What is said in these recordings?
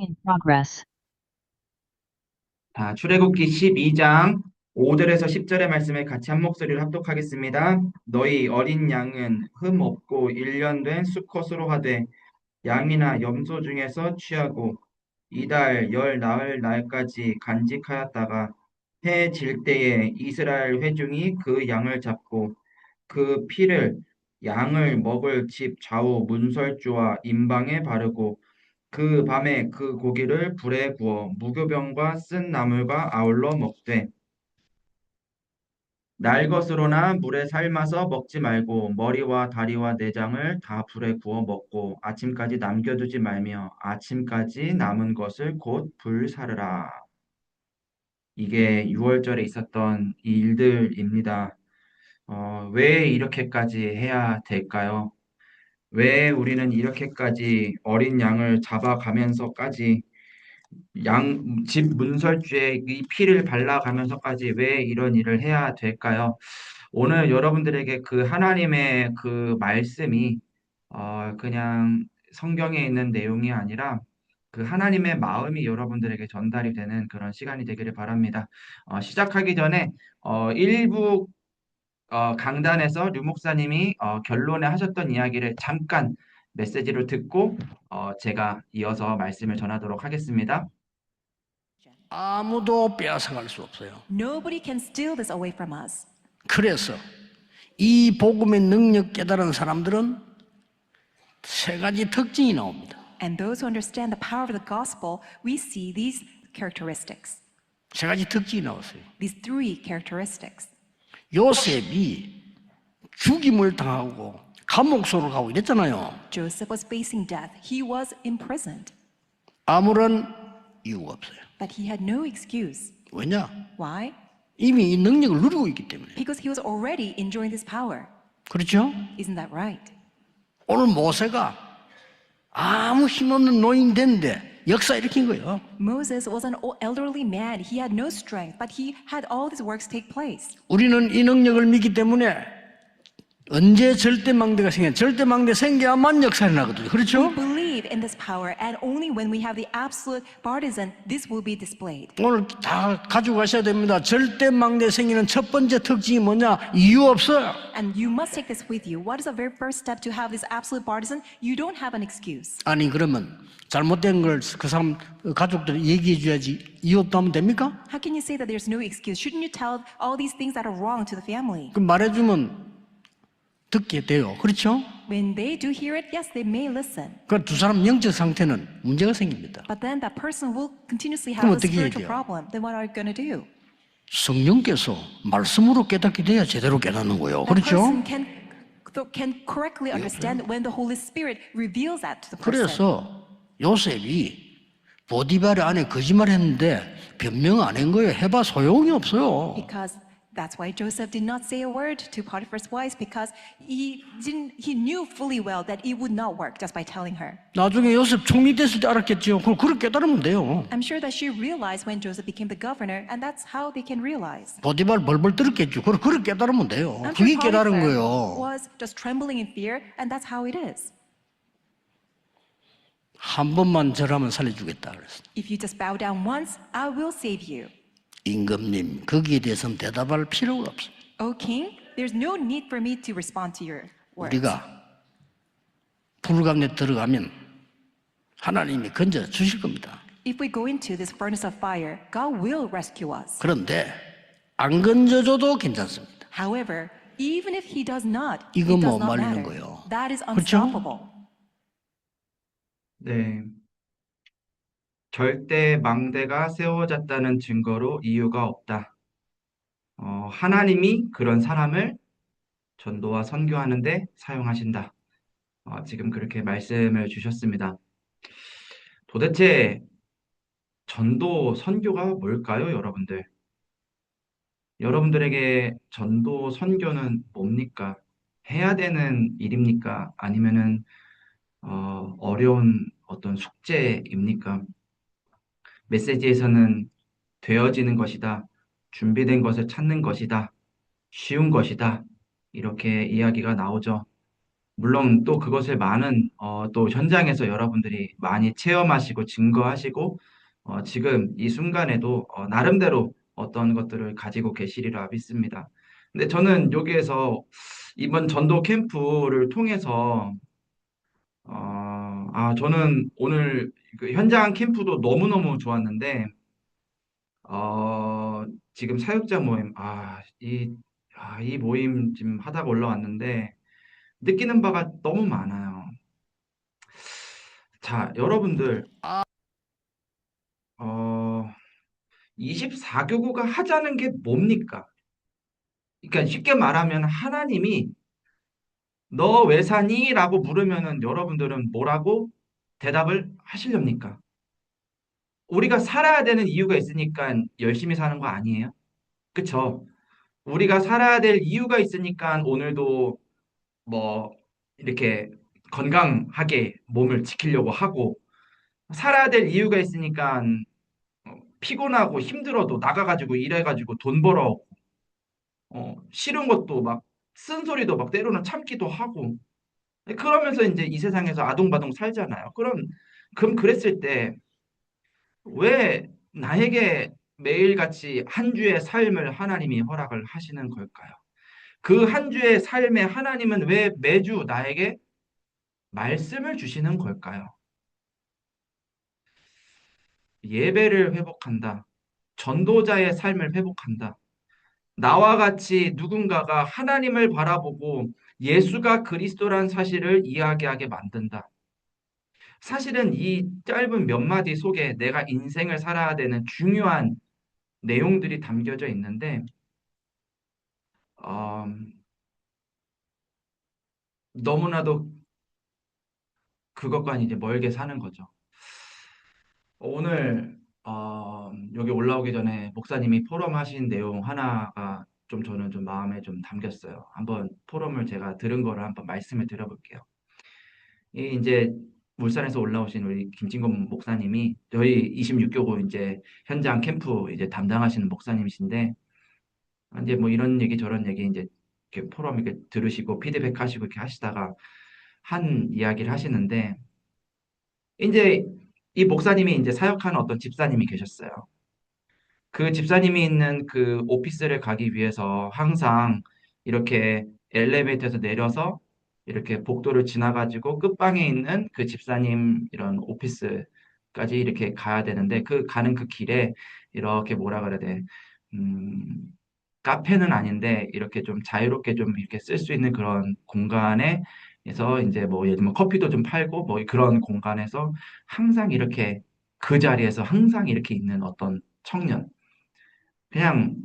in progress. 출애굽기 12장 5절에서 10절의 말씀을 같이 한 목소리로 합독하겠습니다. 너희 어린 양은 흠 없고 1년 된 수컷으로 하되 양이나 염소 중에서 취하고 이달 열 나흘 날까지 간직하였다가 해 질 때에 이스라엘 회중이 그 양을 잡고 그 피를 양을 먹을 집 좌우 문설주와 임방에 바르고 그 밤에 그 고기를 불에 구워 무교병과 쓴 나물과 아울러 먹되 날 것으로나 물에 삶아서 먹지 말고 머리와 다리와 내장을 다 불에 구워 먹고 아침까지 남겨두지 말며 아침까지 남은 것을 곧 불사르라. 이게 6월절에 있었던 일들입니다. 왜 이렇게까지 해야 될까요? 왜 우리는 이렇게까지 어린 양을 잡아가면서까지 집 문설주에 이 피를 발라가면서까지 왜 이런 일을 해야 될까요? 오늘 여러분들에게 그 하나님의 그 말씀이 그냥 성경에 있는 내용이 아니라 그 하나님의 마음이 여러분들에게 전달이 되는 그런 시간이 되기를 바랍니다. 시작하기 전에 일부 강단에서 류 목사님이 결론에 하셨던 이야기를 잠깐 메시지로 듣고 제가 이어서 말씀을 전하도록 하겠습니다. 아무도 빼앗아갈 수 없어요. Nobody can steal this away from us. 그래서 이 복음의 능력 깨달은 사람들은 세 가지 특징이 나옵니다. And those who understand the power of the gospel, we see these characteristics. 세 가지 특징이 나왔어요. These three characteristics. 요셉이 죽임을 당하고 감옥소로 가고 이랬잖아요. Joseph was facing death. He was imprisoned. 아무런 이유가 없어요. But he had no excuse. 왜냐? Why? 이미 이 능력을 누리고 있기 때문에. Because he was already enjoying this power. 그렇죠? Isn't that right? 오늘 모세가 아무 힘없는 노인 됐는데 역사 일으킨 거예요. Moses was an elderly man. He had no strength, but he had all these works take place. 우리는 이 능력을 믿기 때문에 언제 절대망대가 생겨? 절대망대 생겨야만 역사를 나거든요. 그렇죠? We believe in this power, and only when we have the absolute partisan, this will be displayed. 오늘 다 가지고 가셔야 됩니다. 절대망대 생기는 첫 번째 특징이 뭐냐? 이유 없어요. And you must take this with you. What is the very first step to have this absolute partisan? You don't have an excuse. 아니 그러면 잘못된 걸 그 사람 가족들이 얘기해 줘야지 이유 없다면 됩니까? How can you say that there's no excuse? Shouldn't you tell all these things that are wrong to the family? 그럼 말해주면 듣게 돼요. 그렇죠? When they do hear it, yes, they may listen. 그 두 사람 영적 상태는 문제가 생깁니다. But then that person will continuously 그럼 have a 어떻게 해야 spiritual 돼요? problem. Then what are you going to do? 성령께서 말씀으로 깨닫게 돼야 제대로 깨닫는 거예요. That 그렇죠? person can correctly understand when the Holy Spirit reveals that to the person. 그래서 요셉이 보디발의 안에 거짓말했는데 변명 안 한 거예요. 해봐 소용이 없어요. Because that's why Joseph did not say a word to Potiphar's wife, because he knew fully well that it would not work just by telling her. 나중에 요셉 총리 됐을 때 알았겠죠. 그걸 그렇게 깨달으면 돼요. I'm sure that she realized when Joseph became the governor, and that's how they can realize. 보디발 벌벌 떨었겠죠. 그걸 그렇게 깨달으면 돼요. I'm 그게 sure 깨달은 Potiphar 거예요. was just trembling in fear, and that's how it is. 한 번만 절하면 살려주겠다 그랬어. If you just bow down once, I will save you. 임금님, 거기에 대해서는 대답할 필요가 없어요. O king, there's no need for me to respond to your words. 우리가 불감에 들어가면 하나님이 건져 주실 겁니다. If we go into this furnace of fire, God will rescue us. 그런데 안 건져줘도 괜찮습니다. However, even if he does not, it 이거 못 does not 말리는 matter. 거예요. That is 그렇죠? unstoppable. 네. 절대 망대가 세워졌다는 증거로 이유가 없다. 하나님이 그런 사람을 전도와 선교하는데 사용하신다. 지금 그렇게 말씀을 주셨습니다. 도대체 전도, 선교가 뭘까요, 여러분들? 여러분들에게 전도, 선교는 뭡니까? 해야 되는 일입니까? 아니면은 어려운 어떤 숙제입니까? 메시지에서는 되어지는 것이다, 준비된 것을 찾는 것이다, 쉬운 것이다, 이렇게 이야기가 나오죠. 물론 또 그것을 많은 또 현장에서 여러분들이 많이 체험하시고 증거하시고 지금 이 순간에도 나름대로 어떤 것들을 가지고 계시리라 믿습니다. 근데 저는 여기에서 이번 전도 캠프를 통해서 저는 오늘 그 현장 캠프도 너무너무 좋았는데 지금 사역자 모임 이 모임 지금 하다가 올라왔는데 느끼는 바가 너무 많아요. 자, 여러분들, 어, 24교구가 하자는 게 뭡니까? 그러니까 쉽게 말하면 하나님이 너 왜 사니? 라고 물으면은 여러분들은 뭐라고 대답을 하시렵니까? 우리가 살아야 되는 이유가 있으니까 열심히 사는 거 아니에요? 그쵸? 우리가 살아야 될 이유가 있으니까 오늘도 뭐 이렇게 건강하게 몸을 지키려고 하고 살아야 될 이유가 있으니까 피곤하고 힘들어도 나가가지고 일해가지고 돈 벌어 싫은 것도 막 쓴소리도 막 때로는 참기도 하고 그러면서 이제 이 세상에서 아동바동 살잖아요. 그럼 그랬을 때 왜 나에게 매일같이 한 주의 삶을 하나님이 허락을 하시는 걸까요? 그 한 주의 삶에 하나님은 왜 매주 나에게 말씀을 주시는 걸까요? 예배를 회복한다. 전도자의 삶을 회복한다. 나와 같이 누군가가 하나님을 바라보고 예수가 그리스도란 사실을 이야기하게 만든다. 사실은 이 짧은 몇 마디 속에 내가 인생을 살아야 되는 중요한 내용들이 담겨져 있는데, 어, 너무나도 그것과 이제 멀게 사는 거죠. 오늘, 여기 올라오기 전에 목사님이 포럼하신 내용 하나가 좀 저는 좀 마음에 좀 담겼어요. 한번 포럼을 제가 들은 거를 한번 말씀을 드려볼게요. 이 이제 울산에서 올라오신 우리 김진건 목사님이 저희 26교구 이제 현장 캠프 이제 담당하시는 목사님이신데 이제 뭐 이런 얘기 저런 얘기 이제 이렇게 포럼 이렇게 들으시고 피드백 하시고 이렇게 하시다가 한 이야기를 하시는데 이제 이 목사님이 이제 사역하는 어떤 집사님이 계셨어요. 그 집사님이 있는 그 오피스를 가기 위해서 항상 이렇게 엘리베이터에서 내려서 이렇게 복도를 지나가지고 끝방에 있는 그 집사님 이런 오피스까지 이렇게 가야 되는데 그 가는 그 길에 이렇게 뭐라 그래야 돼? 음, 카페는 아닌데 이렇게 좀 자유롭게 좀 이렇게 쓸 수 있는 그런 공간에서 이제 뭐 예를 들면 커피도 좀 팔고 뭐 그런 공간에서 항상 이렇게 그 자리에서 항상 이렇게 있는 어떤 청년 그냥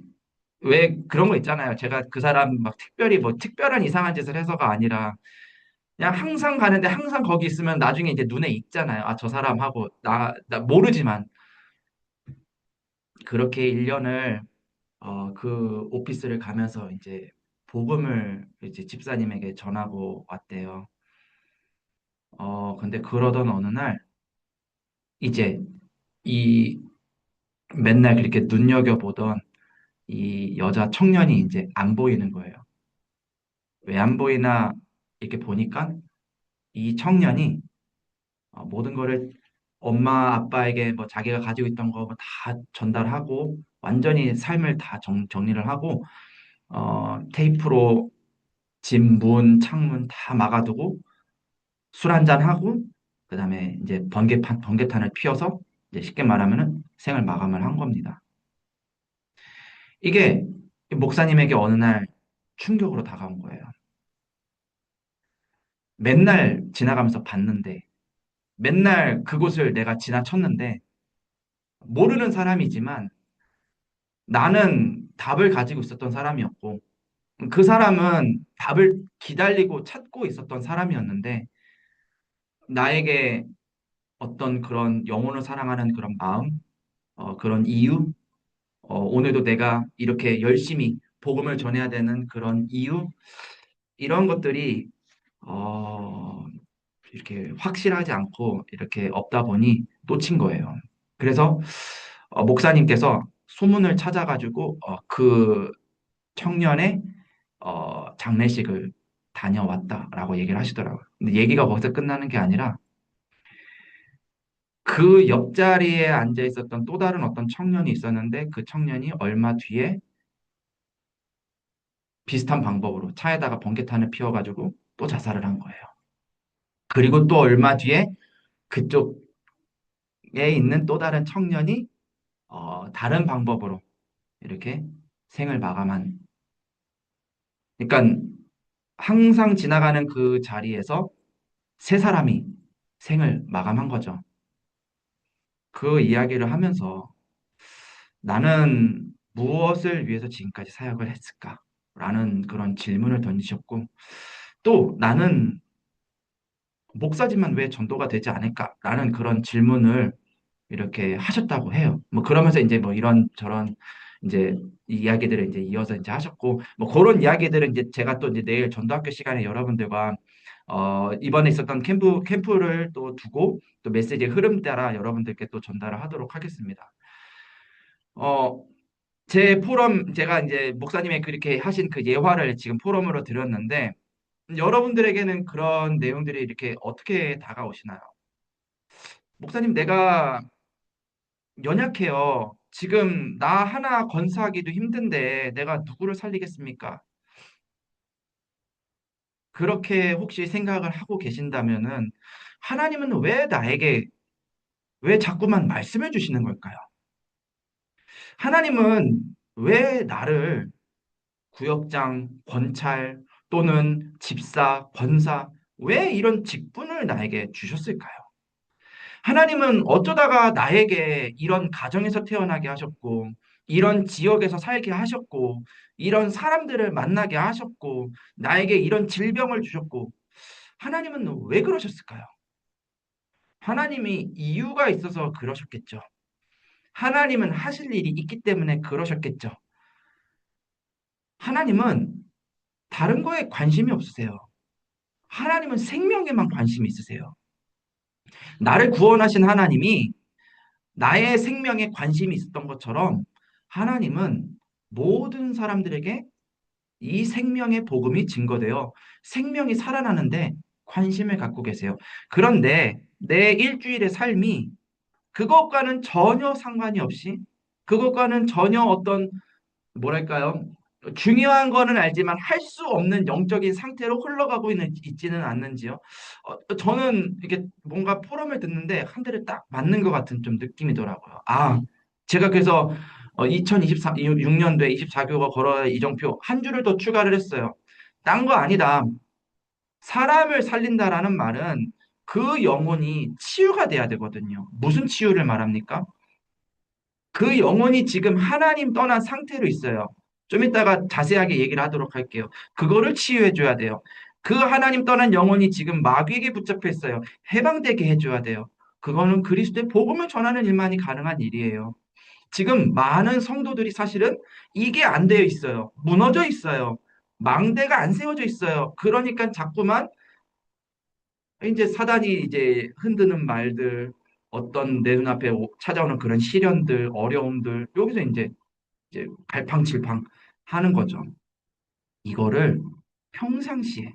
왜 그런 거 있잖아요. 제가 그 사람 막 특별히 뭐 특별한 이상한 짓을 해서가 아니라 그냥 항상 가는데 항상 거기 있으면 나중에 이제 눈에 익잖아요. 아, 저 사람하고 나 모르지만 그렇게 1년을 그 오피스를 가면서 이제 복음을 이제 집사님에게 전하고 왔대요. 근데 그러던 어느 날 이제 이 맨날 그렇게 눈여겨보던 이 여자 청년이 이제 안 보이는 거예요. 왜 안 보이나 이렇게 보니까 이 청년이 모든 거를 엄마 아빠에게 뭐 자기가 가지고 있던 거 다 전달하고 완전히 삶을 다 정리를 하고 테이프로 집 문, 창문 다 막아두고 술 한잔 하고 그다음에 이제 번개탄을 피워서 이제 쉽게 말하면은 생을 마감을 한 겁니다. 이게 목사님에게 어느 날 충격으로 다가온 거예요. 맨날 지나가면서 봤는데 맨날 그곳을 내가 지나쳤는데 모르는 사람이지만 나는 답을 가지고 있었던 사람이었고 그 사람은 답을 기다리고 찾고 있었던 사람이었는데 나에게 어떤 그런 영혼을 사랑하는 그런 마음, 그런 이유, 오늘도 내가 이렇게 열심히 복음을 전해야 되는 그런 이유, 이런 것들이 어, 이렇게 확실하지 않고 이렇게 없다 보니 놓친 거예요. 그래서 목사님께서 소문을 찾아가지고 그 청년의 장례식을 다녀왔다라고 얘기를 하시더라고요. 근데 얘기가 거기서 끝나는 게 아니라 그 옆자리에 앉아 있었던 또 다른 어떤 청년이 있었는데 그 청년이 얼마 뒤에 비슷한 방법으로 차에다가 번개탄을 피워가지고 또 자살을 한 거예요. 그리고 또 얼마 뒤에 그쪽에 있는 또 다른 청년이 다른 방법으로 이렇게 생을 마감한. 그러니까 항상 지나가는 그 자리에서 세 사람이 생을 마감한 거죠. 그 이야기를 하면서 나는 무엇을 위해서 지금까지 사역을 했을까? 라는 그런 질문을 던지셨고, 또 나는 목사지만 왜 전도가 되지 않을까라는 그런 질문을 이렇게 하셨다고 해요. 뭐 그러면서 이제 뭐 이런 저런 이제 이야기들을 이제 이어서 이제 하셨고, 뭐 그런 이야기들은 이제 제가 또 이제 내일 전도학교 시간에 여러분들과 이번에 있었던 캠프를 또 두고 또 메시지의 흐름 따라 여러분들께 또 전달을 하도록 하겠습니다. 어, 제 포럼 제가 이제 목사님의 그렇게 하신 그 예화를 지금 포럼으로 드렸는데 여러분들에게는 그런 내용들이 이렇게 어떻게 다가오시나요? 목사님, 내가 연약해요. 지금 나 하나 건사하기도 힘든데 내가 누구를 살리겠습니까? 그렇게 혹시 생각을 하고 계신다면은 하나님은 왜 나에게 왜 자꾸만 말씀해 주시는 걸까요? 하나님은 왜 나를 구역장, 권찰 또는 집사, 권사 왜 이런 직분을 나에게 주셨을까요? 하나님은 어쩌다가 나에게 이런 가정에서 태어나게 하셨고, 이런 지역에서 살게 하셨고, 이런 사람들을 만나게 하셨고, 나에게 이런 질병을 주셨고, 하나님은 왜 그러셨을까요? 하나님이 이유가 있어서 그러셨겠죠. 하나님은 하실 일이 있기 때문에 그러셨겠죠. 하나님은 다른 거에 관심이 없으세요. 하나님은 생명에만 관심이 있으세요. 나를 구원하신 하나님이 나의 생명에 관심이 있었던 것처럼 하나님은 모든 사람들에게 이 생명의 복음이 증거되어 생명이 살아나는데 관심을 갖고 계세요. 그런데 내 일주일의 삶이 그것과는 전혀 상관이 없이 그것과는 전혀 어떤 뭐랄까요? 중요한 거는 알지만 할 수 없는 영적인 상태로 흘러가고 있지는 않는지요. 저는 이게 뭔가 포럼을 듣는데 한 대를 딱 맞는 것 같은 좀 느낌이더라고요. 아, 제가 그래서 2024, 6년도에 24교가 걸어야 이정표 한 줄을 더 추가를 했어요. 딴 거 아니다. 사람을 살린다라는 말은 그 영혼이 치유가 돼야 되거든요. 무슨 치유를 말합니까? 그 영혼이 지금 하나님 떠난 상태로 있어요. 좀 이따가 자세하게 얘기를 하도록 할게요. 그거를 치유해 줘야 돼요. 그 하나님 떠난 영혼이 지금 마귀에게 붙잡혀 있어요. 해방되게 해줘야 돼요. 그거는 그리스도의 복음을 전하는 일만이 가능한 일이에요. 지금 많은 성도들이 사실은 이게 안 되어 있어요. 무너져 있어요. 망대가 안 세워져 있어요. 그러니까 자꾸만 이제 사단이 이제 흔드는 말들, 어떤 내 눈앞에 찾아오는 그런 시련들, 어려움들, 여기서 이제 갈팡질팡 하는 거죠. 이거를 평상시에.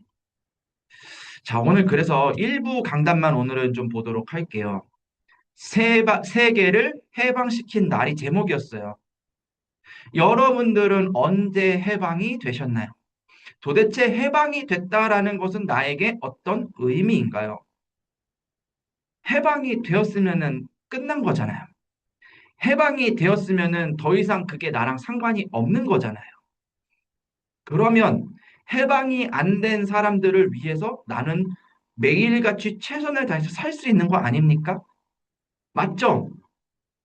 자, 오늘 그래서 일부 강단만 오늘은 좀 보도록 할게요. 세계를 해방시킨 날이 제목이었어요. 여러분들은 언제 해방이 되셨나요? 도대체 해방이 됐다라는 것은 나에게 어떤 의미인가요? 해방이 되었으면은 끝난 거잖아요. 해방이 되었으면은 더 이상 그게 나랑 상관이 없는 거잖아요. 그러면 해방이 안 된 사람들을 위해서 나는 매일같이 최선을 다해서 살 수 있는 거 아닙니까? 맞죠?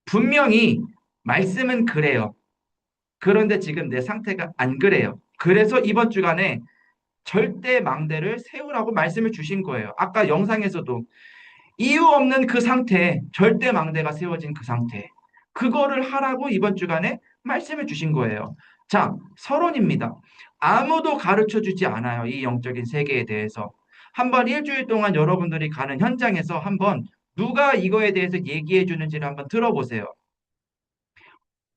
분명히 말씀은 그래요. 그런데 지금 내 상태가 안 그래요. 그래서 이번 주간에 절대 망대를 세우라고 말씀을 주신 거예요. 아까 영상에서도 이유 없는 그 상태, 절대 망대가 세워진 그 상태. 그거를 하라고 이번 주간에 말씀을 주신 거예요. 자, 서론입니다. 아무도 가르쳐 주지 않아요. 이 영적인 세계에 대해서. 한번 일주일 동안 여러분들이 가는 현장에서 한번 누가 이거에 대해서 얘기해 주는지를 한번 들어보세요.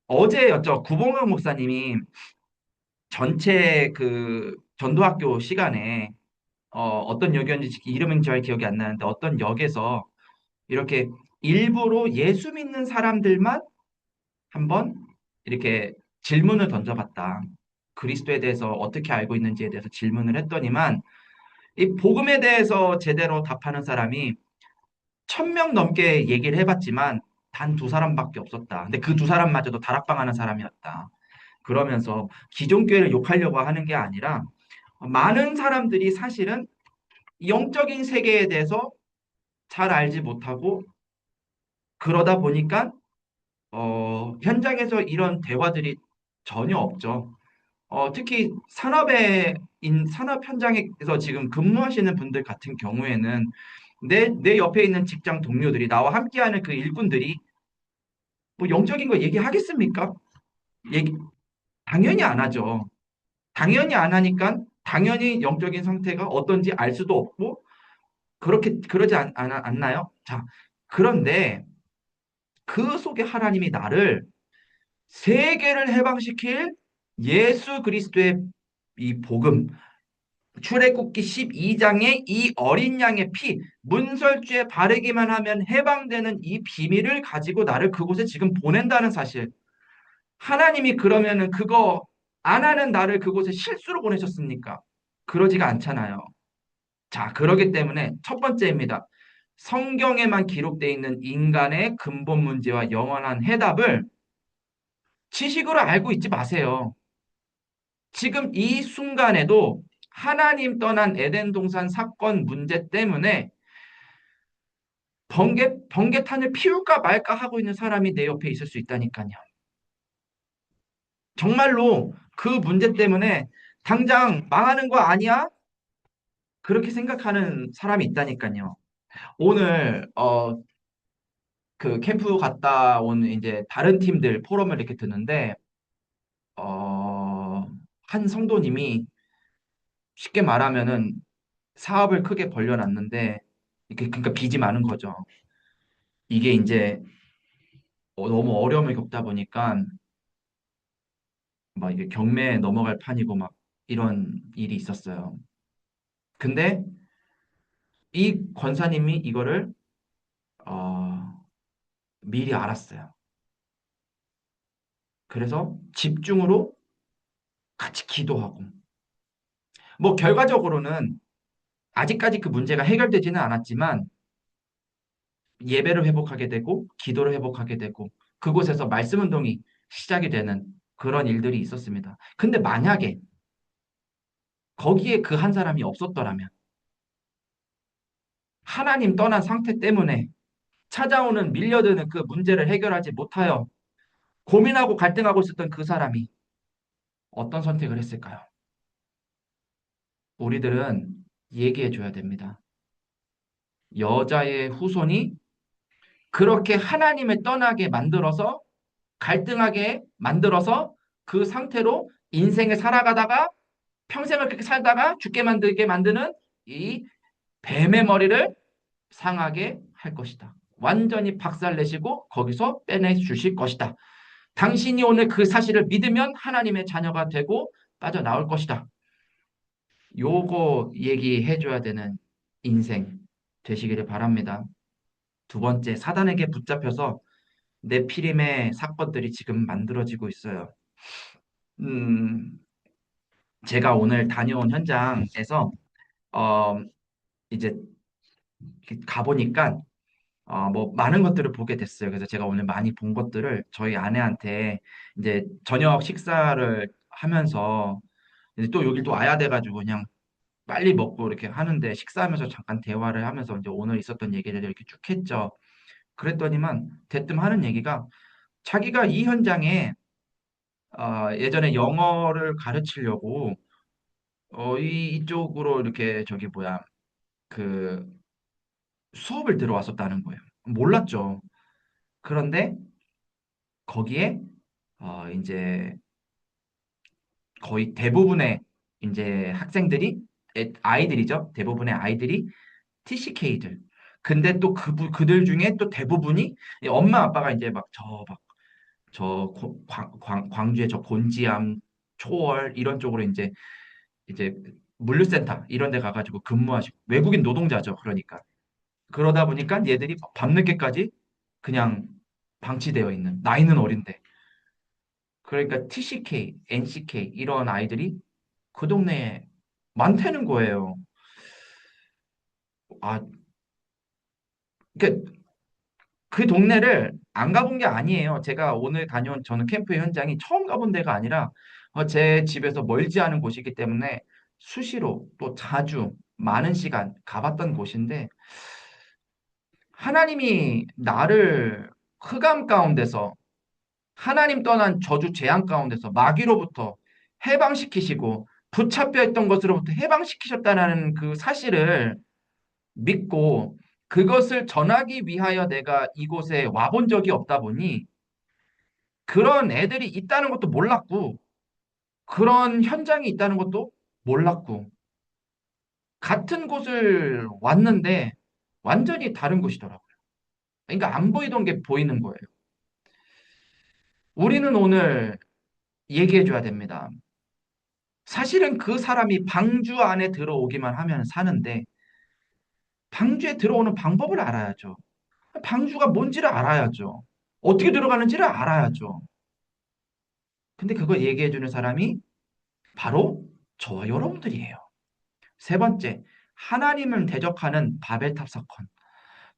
어제였죠. 구봉영 목사님이 전체 그 전도학교 시간에 어떤 역이었는지 이름은 잘 기억이 안 나는데 어떤 역에서 이렇게 일부러 예수 믿는 사람들만 한번 이렇게 질문을 던져봤다. 그리스도에 대해서 어떻게 알고 있는지에 대해서 질문을 했더니만 이 복음에 대해서 제대로 답하는 사람이 1,000명 넘게 얘기를 해봤지만 단 두 사람밖에 없었다. 근데 그 두 사람마저도 다락방하는 사람이었다. 그러면서 기존 교회를 욕하려고 하는 게 아니라 많은 사람들이 사실은 영적인 세계에 대해서 잘 알지 못하고 그러다 보니까 현장에서 이런 대화들이 전혀 없죠. 특히 산업 현장에서 지금 근무하시는 분들 같은 경우에는 내 옆에 있는 직장 동료들이 나와 함께하는 그 일꾼들이 뭐 영적인 거 얘기하겠습니까? 얘기, 당연히 안 하죠. 당연히 안 하니까 당연히 영적인 상태가 어떤지 알 수도 없고 그러지 않나요? 자, 그런데 그 속에 하나님이 나를 세계를 해방시킬 예수 그리스도의 이 복음, 출애굽기 12장의 이 어린 양의 피, 문설주에 바르기만 하면 해방되는 이 비밀을 가지고 나를 그곳에 지금 보낸다는 사실. 하나님이 그러면은 그거 안 하는 나를 그곳에 실수로 보내셨습니까? 그러지가 않잖아요. 자, 그러기 때문에 첫 번째입니다. 성경에만 기록되어 있는 인간의 근본 문제와 영원한 해답을 지식으로 알고 있지 마세요. 지금 이 순간에도 하나님 떠난 에덴 동산 사건 문제 때문에 번개탄을 피울까 말까 하고 있는 사람이 내 옆에 있을 수 있다니까요. 정말로 그 문제 때문에 당장 망하는 거 아니야? 그렇게 생각하는 사람이 있다니까요. 오늘 그 캠프 갔다 온 이제 다른 팀들 포럼을 이렇게 듣는데 한 성도님이 쉽게 말하면은 사업을 크게 벌려놨는데 이게 그러니까 빚이 많은 거죠. 이게 이제 너무 어려움을 겪다 보니까 막 이게 경매에 넘어갈 판이고 막 이런 일이 있었어요. 근데 이 권사님이 이거를 어, 미리 알았어요. 그래서 집중으로 같이 기도하고 뭐 결과적으로는 아직까지 그 문제가 해결되지는 않았지만 예배를 회복하게 되고 기도를 회복하게 되고 그곳에서 말씀 운동이 시작이 되는 그런 일들이 있었습니다. 근데 만약에 거기에 그 한 사람이 없었더라면 하나님 떠난 상태 때문에 찾아오는 밀려드는 그 문제를 해결하지 못하여 고민하고 갈등하고 있었던 그 사람이 어떤 선택을 했을까요? 우리들은 얘기해 줘야 됩니다. 여자의 후손이 그렇게 하나님을 떠나게 만들어서 갈등하게 만들어서 그 상태로 인생을 살아가다가 평생을 그렇게 살다가 죽게 만들게 만드는 이 뱀의 머리를 상하게 할 것이다. 완전히 박살내시고 거기서 빼내 주실 것이다. 당신이 오늘 그 사실을 믿으면 하나님의 자녀가 되고 빠져나올 것이다. 요거 얘기해 줘야 되는 인생 되시기를 바랍니다. 두 번째, 사단에게 붙잡혀서 네피림의 사건들이 지금 만들어지고 있어요. 음, 제가 오늘 다녀온 현장에서 어, 이제 가보니까 뭐 많은 것들을 보게 됐어요. 그래서 제가 오늘 많이 본 것들을 저희 아내한테 이제 저녁 식사를 하면서 이제 또 여기 또 와야 돼가지고 그냥 빨리 먹고 이렇게 하는데 식사하면서 잠깐 대화를 하면서 이제 오늘 있었던 얘기를 이렇게 쭉 했죠. 그랬더니만 대뜸 하는 얘기가 자기가 이 현장에 예전에 영어를 가르치려고 이쪽으로 이렇게 저기 뭐야 그 수업을 들어왔었다는 거예요. 몰랐죠. 그런데 거기에 이제 거의 대부분의 이제 학생들이 아이들이죠. 대부분의 아이들이 TCK들. 근데 또 그들 중에 또 대부분이 이 엄마 아빠가 이제 막 광주의 저 곤지암 초월 이런 쪽으로 이제 물류센터 이런 데 가가지고 근무하시고 외국인 노동자죠. 그러니까 그러다 보니까 얘들이 밤늦게까지 그냥 방치되어 있는 나이는 어린데 그러니까 TCK, NCK 이런 아이들이 그 동네에 많다는 거예요. 아, 그러니까 그 동네를 안 가본 게 아니에요. 제가 오늘 다녀온 저는 캠프 현장이 처음 가본 데가 아니라 제 집에서 멀지 않은 곳이기 때문에 수시로 또 자주 많은 시간 가봤던 곳인데 하나님이 나를 흑암 가운데서 하나님 떠난 저주 재앙 가운데서 마귀로부터 해방시키시고 붙잡혀 있던 것으로부터 해방시키셨다는 그 사실을 믿고 그것을 전하기 위하여 내가 이곳에 와본 적이 없다 보니 그런 애들이 있다는 것도 몰랐고 그런 현장이 있다는 것도 몰랐고 같은 곳을 왔는데 완전히 다른 곳이더라고요. 그러니까 안 보이던 게 보이는 거예요. 우리는 오늘 얘기해 줘야 됩니다. 사실은 그 사람이 방주 안에 들어오기만 하면 사는데 방주에 들어오는 방법을 알아야죠. 방주가 뭔지를 알아야죠. 어떻게 들어가는지를 알아야죠. 근데 그걸 얘기해 주는 사람이 바로 저와 여러분들이에요. 세 번째, 하나님을 대적하는 바벨탑 사건.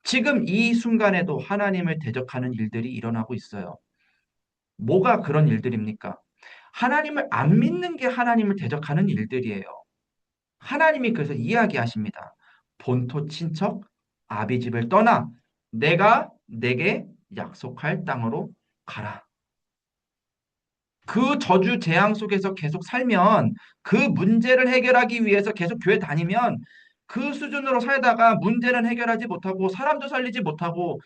지금 이 순간에도 하나님을 대적하는 일들이 일어나고 있어요. 뭐가 그런 일들입니까? 하나님을 안 믿는 게 하나님을 대적하는 일들이에요. 하나님이 그래서 이야기하십니다. 본토 친척 아비집을 떠나 내가 내게 약속할 땅으로 가라. 그 저주 재앙 속에서 계속 살면 그 문제를 해결하기 위해서 계속 교회 다니면 그 수준으로 살다가 문제는 해결하지 못하고 사람도 살리지 못하고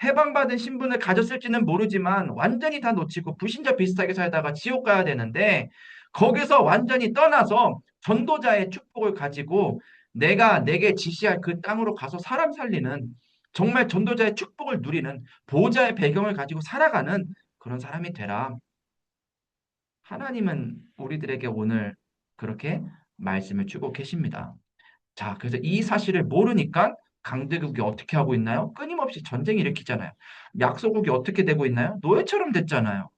해방받은 신분을 가졌을지는 모르지만 완전히 다 놓치고 불신자 비슷하게 살다가 지옥 가야 되는데 거기서 완전히 떠나서 전도자의 축복을 가지고 내가 내게 지시할 그 땅으로 가서 사람 살리는 정말 전도자의 축복을 누리는 보호자의 배경을 가지고 살아가는 그런 사람이 되라. 하나님은 우리들에게 오늘 그렇게 말씀을 주고 계십니다. 자, 그래서 이 사실을 모르니까 강대국이 어떻게 하고 있나요? 끊임없이 전쟁 일으키잖아요. 약소국이 어떻게 되고 있나요? 노예처럼 됐잖아요.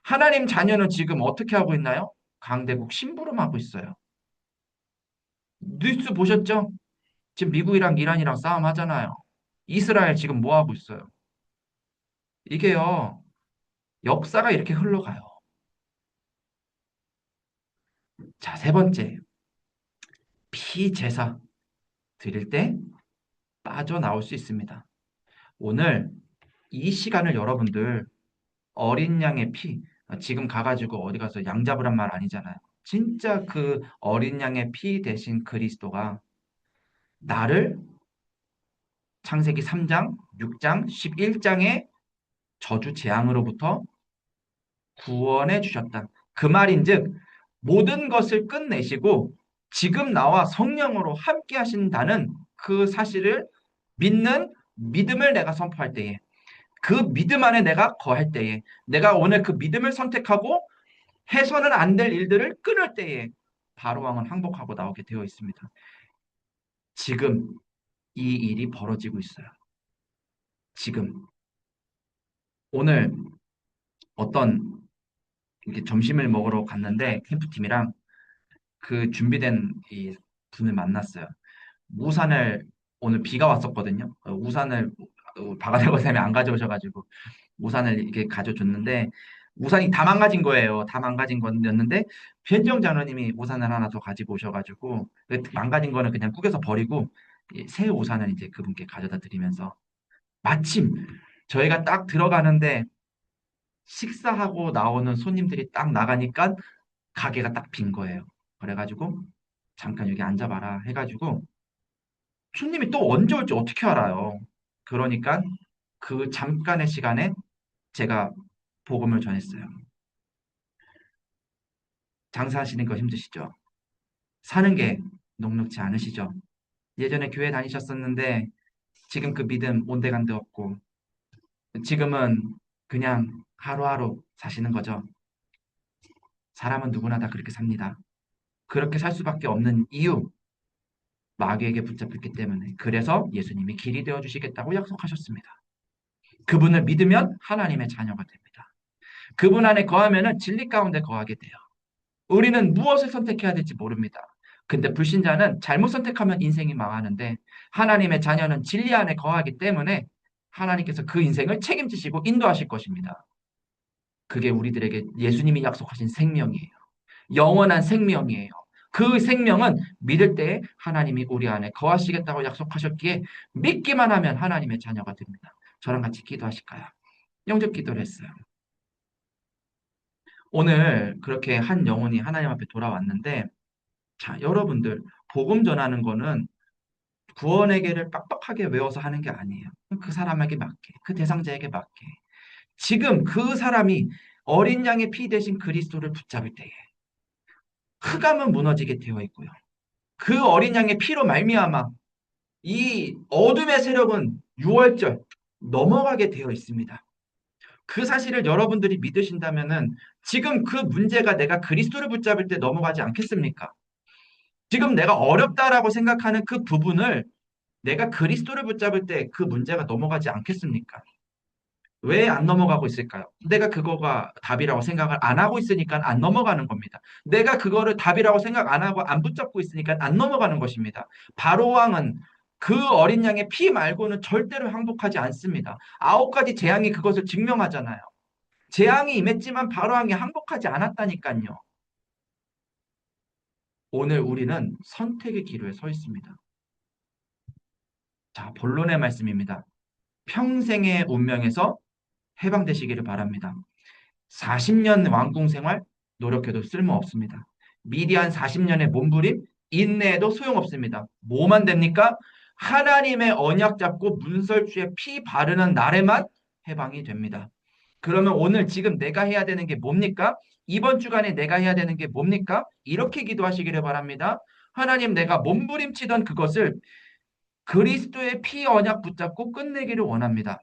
하나님 자녀는 지금 어떻게 하고 있나요? 강대국 심부름하고 있어요. 뉴스 보셨죠? 지금 미국이랑 이란이랑 싸움 하잖아요. 이스라엘 지금 뭐 하고 있어요? 이게요, 역사가 이렇게 흘러가요. 자, 세 번째, 피제사 드릴 때 빠져나올 수 있습니다. 오늘 이 시간을 여러분들 어린 양의 피, 지금 가가지고 어디 가서 양 잡으란 말 아니잖아요. 진짜 그 어린 양의 피 대신 그리스도가 나를 창세기 3장, 6장, 11장의 저주 재앙으로부터 구원해 주셨다. 그 말인즉 모든 것을 끝내시고 지금 나와 성령으로 함께 하신다는 그 사실을 믿는 믿음을 내가 선포할 때에 그 믿음 안에 내가 거할 때에 내가 오늘 그 믿음을 선택하고 해서는 안 될 일들을 끊을 때에 바로왕은 항복하고 나오게 되어 있습니다. 지금 이 일이 벌어지고 있어요. 지금 오늘 어떤 이렇게 점심을 먹으러 갔는데 캠프팀이랑 그 준비된 이 분을 만났어요. 우산을 오늘 비가 왔었거든요. 우산을 바가지고 쌤이 안 가져오셔가지고 우산을 이렇게 가져줬는데 우산이 다 망가진 거예요. 다 망가진 거였는데 변정 장로님이 우산을 하나 더 가지고 오셔가지고 그 망가진 거는 그냥 구겨서 버리고 새 우산을 이제 그분께 가져다 드리면서 마침 저희가 딱 들어가는데 식사하고 나오는 손님들이 딱 나가니까 가게가 딱 빈 거예요. 그래가지고 잠깐 여기 앉아봐라 해가지고 손님이 또 언제 올지 어떻게 알아요? 그러니까 그 잠깐의 시간에 제가 복음을 전했어요. 장사하시는 거 힘드시죠? 사는 게 녹록지 않으시죠? 예전에 교회 다니셨었는데 지금 그 믿음 온데간데 없고 지금은 그냥 하루하루 사시는 거죠. 사람은 누구나 다 그렇게 삽니다. 그렇게 살 수밖에 없는 이유, 마귀에게 붙잡혔기 때문에. 그래서 예수님이 길이 되어 주시겠다고 약속하셨습니다. 그분을 믿으면 하나님의 자녀가 됩니다. 그분 안에 거하면은 진리 가운데 거하게 돼요. 우리는 무엇을 선택해야 될지 모릅니다. 근데 불신자는 잘못 선택하면 인생이 망하는데 하나님의 자녀는 진리 안에 거하기 때문에 하나님께서 그 인생을 책임지시고 인도하실 것입니다. 그게 우리들에게 예수님이 약속하신 생명이에요. 영원한 생명이에요. 그 생명은 믿을 때 하나님이 우리 안에 거하시겠다고 약속하셨기에 믿기만 하면 하나님의 자녀가 됩니다. 저랑 같이 기도하실까요? 영접 기도를 했어요. 오늘 그렇게 한 영혼이 하나님 앞에 돌아왔는데, 자, 여러분들, 복음 전하는 거는 구원의 계를 빡빡하게 외워서 하는 게 아니에요. 그 사람에게 맞게, 그 대상자에게 맞게. 지금 그 사람이 어린 양의 피 대신 그리스도를 붙잡을 때에 흑암은 무너지게 되어 있고요. 그 어린 양의 피로 말미암아 이 어둠의 세력은 6월절 넘어가게 되어 있습니다. 그 사실을 여러분들이 믿으신다면은 지금 그 문제가 내가 그리스도를 붙잡을 때 넘어가지 않겠습니까? 지금 내가 어렵다라고 생각하는 그 부분을 내가 그리스도를 붙잡을 때 그 문제가 넘어가지 않겠습니까? 왜 안 넘어가고 있을까요? 내가 그거가 답이라고 생각을 안 하고 있으니까 안 넘어가는 겁니다. 내가 그거를 답이라고 생각 안 하고 안 붙잡고 있으니까 안 넘어가는 것입니다. 바로 왕은 그 어린 양의 피 말고는 절대로 항복하지 않습니다. 9가지 재앙이 그것을 증명하잖아요. 재앙이 임했지만 바로 왕이 항복하지 않았다니까요. 오늘 우리는 선택의 기로에 서 있습니다. 자, 본론의 말씀입니다. 평생의 운명에서 해방되시기를 바랍니다. 40년 왕궁 생활 노력해도 쓸모없습니다. 미디안 40년의 몸부림 인내해도 소용없습니다. 뭐만 됩니까? 하나님의 언약 잡고 문설주에 피 바르는 날에만 해방이 됩니다. 그러면 오늘 지금 내가 해야 되는 게 뭡니까? 이번 주간에 내가 해야 되는 게 뭡니까? 이렇게 기도하시기를 바랍니다. 하나님, 내가 몸부림치던 그것을 그리스도의 피 언약 붙잡고 끝내기를 원합니다.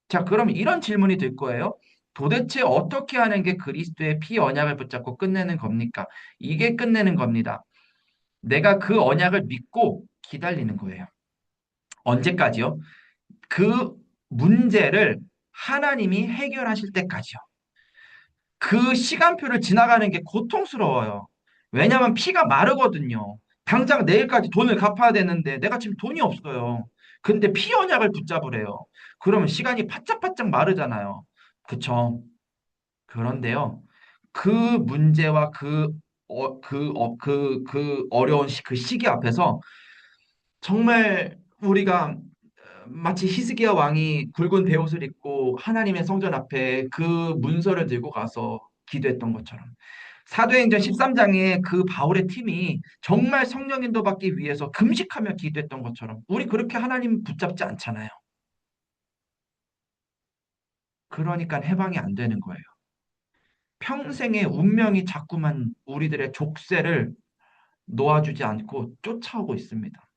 자, 그럼 이런 질문이 될 거예요. 도대체 어떻게 하는 게 그리스도의 피 언약을 붙잡고 끝내는 겁니까? 이게 끝내는 겁니다. 내가 그 언약을 믿고 기다리는 거예요. 언제까지요? 그 문제를 하나님이 해결하실 때까지요. 그 시간표를 지나가는 게 고통스러워요. 왜냐하면 피가 마르거든요. 당장 내일까지 돈을 갚아야 되는데 내가 지금 돈이 없어요. 근데 피 언약을 붙잡으래요. 그러면 시간이 바짝바짝 마르잖아요. 그쵸? 그런데요. 그 문제와 그 어려운 그 시기 앞에서 정말 우리가 마치 히스기야 왕이 굵은 베옷을 입고 하나님의 성전 앞에 그 문서를 들고 가서 기도했던 것처럼 사도행전 13장에 그 바울의 팀이 정말 성령 인도 받기 위해서 금식하며 기도했던 것처럼 우리 그렇게 하나님 붙잡지 않잖아요. 그러니까 해방이 안 되는 거예요. 평생의 운명이 자꾸만 우리들의 족쇄를 놓아주지 않고 쫓아오고 있습니다.